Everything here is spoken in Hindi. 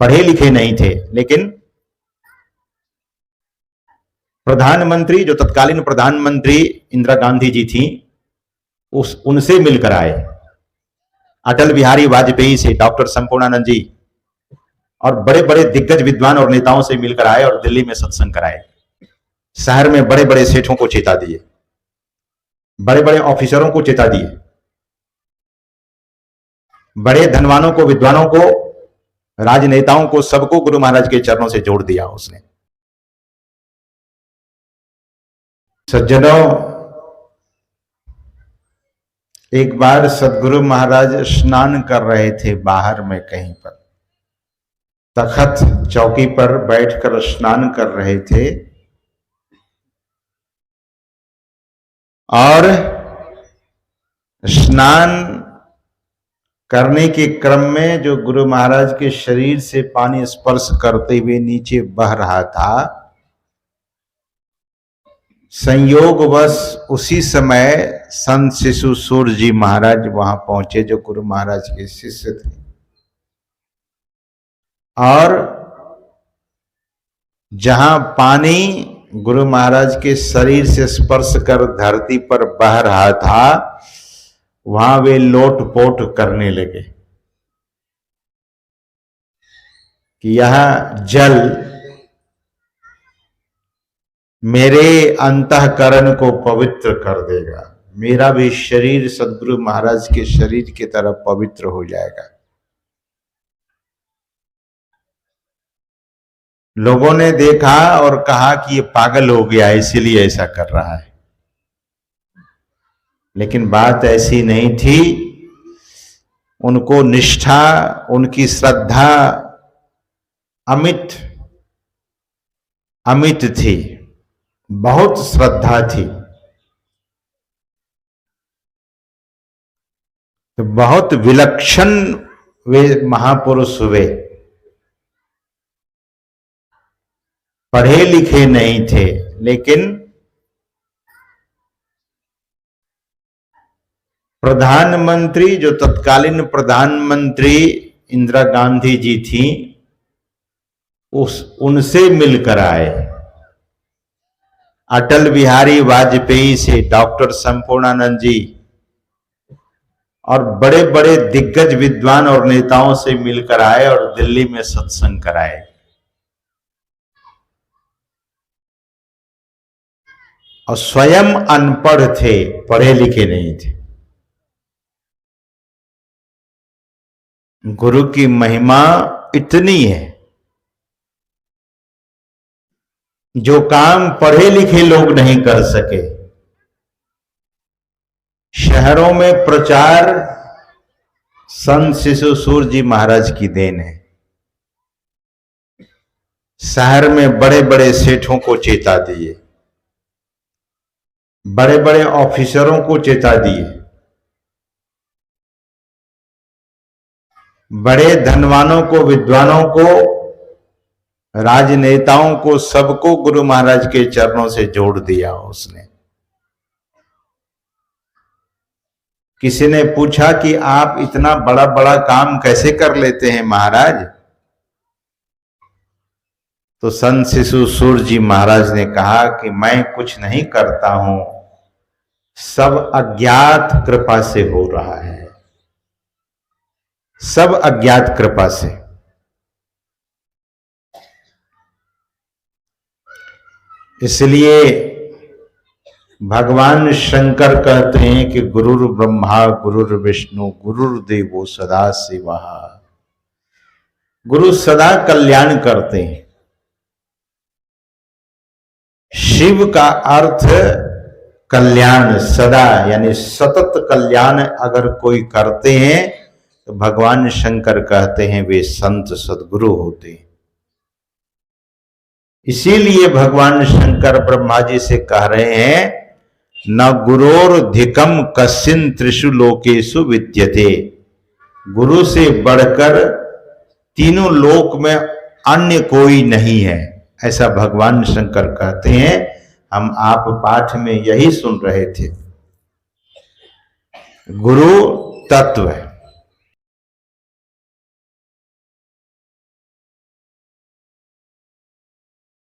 पढ़े लिखे नहीं थे, लेकिन प्रधानमंत्री, जो तत्कालीन प्रधानमंत्री इंदिरा गांधी जी थी, उनसे मिलकर आए। अटल बिहारी वाजपेयी से, डॉक्टर संपूर्णानंद जी और बड़े बड़े दिग्गज विद्वान और नेताओं से मिलकर आए और दिल्ली में सत्संग कराए। शहर में बड़े बड़े सेठों को चेता दिए, बड़े बड़े ऑफिसरों को चेता दिए, बड़े धनवानों को, विद्वानों को, राजनेताओं को, सबको गुरु महाराज के चरणों से जोड़ दिया उसने। सज्जनों, एक बार सदगुरु महाराज स्नान कर रहे थे बाहर में कहीं पर, तखत चौकी पर बैठकर स्नान कर रहे थे और स्नान करने के क्रम में जो गुरु महाराज के शरीर से पानी स्पर्श करते हुए नीचे बह रहा था, संयोगवश उसी समय संत शिशु सूर्य जी महाराज वहां पहुंचे, जो गुरु महाराज के शिष्य थे, और जहां पानी गुरु महाराज के शरीर से स्पर्श कर धरती पर बह रहा था, वहां वे लोटपोट करने लगे कि यह जल मेरे अंतःकरण को पवित्र कर देगा, मेरा भी शरीर सदगुरु महाराज के शरीर की तरह पवित्र हो जाएगा। लोगों ने देखा और कहा कि ये पागल हो गया, इसीलिए ऐसा कर रहा है। लेकिन बात ऐसी नहीं थी। उनको निष्ठा, उनकी श्रद्धा अमिट अमिट थी, बहुत श्रद्धा थी। तो बहुत विलक्षण वे महापुरुष हुए। पढ़े लिखे नहीं थे, लेकिन प्रधानमंत्री, जो तत्कालीन प्रधानमंत्री इंदिरा गांधी जी थी, उनसे मिलकर आए। अटल बिहारी वाजपेयी से, डॉक्टर संपूर्णानंद जी और बड़े बड़े दिग्गज विद्वान और नेताओं से मिलकर आए और दिल्ली में सत्संग कराए। और स्वयं अनपढ़ थे, पढ़े लिखे नहीं थे। गुरु की महिमा इतनी है, जो काम पढ़े लिखे लोग नहीं कर सके। शहरों में प्रचार संत शिशु सूर्य जी महाराज की देन है। शहर में बड़े बड़े सेठों को चेता दिए, बड़े बड़े ऑफिसरों को चेता दिए, बड़े धनवानों को, विद्वानों को, राजनेताओं को, सबको गुरु महाराज के चरणों से जोड़ दिया उसने। किसी ने पूछा कि आप इतना बड़ा बड़ा काम कैसे कर लेते हैं महाराज? तो संत शिशु सूर्य जी महाराज ने कहा कि मैं कुछ नहीं करता हूं, सब अज्ञात कृपा से हो रहा है, सब अज्ञात कृपा से। इसलिए भगवान शंकर कहते हैं कि गुरुर् ब्रह्मा गुरुर्विष्णु गुरुर्देवो सदा शिवा। गुरु सदा कल्याण करते हैं। शिव का अर्थ कल्याण, सदा, यानी सतत कल्याण अगर कोई करते हैं तो भगवान शंकर कहते हैं वे संत सद्गुरु होते हैं। इसीलिए भगवान शंकर ब्रह्मा जी से कह रहे हैं, न गुरोर्धिकम कस्मिन् त्रिषु लोकेषु विद्यते। गुरु से बढ़कर तीनों लोक में अन्य कोई नहीं है, ऐसा भगवान शंकर कहते हैं। हम आप पाठ में यही सुन रहे थे। गुरु तत्व है।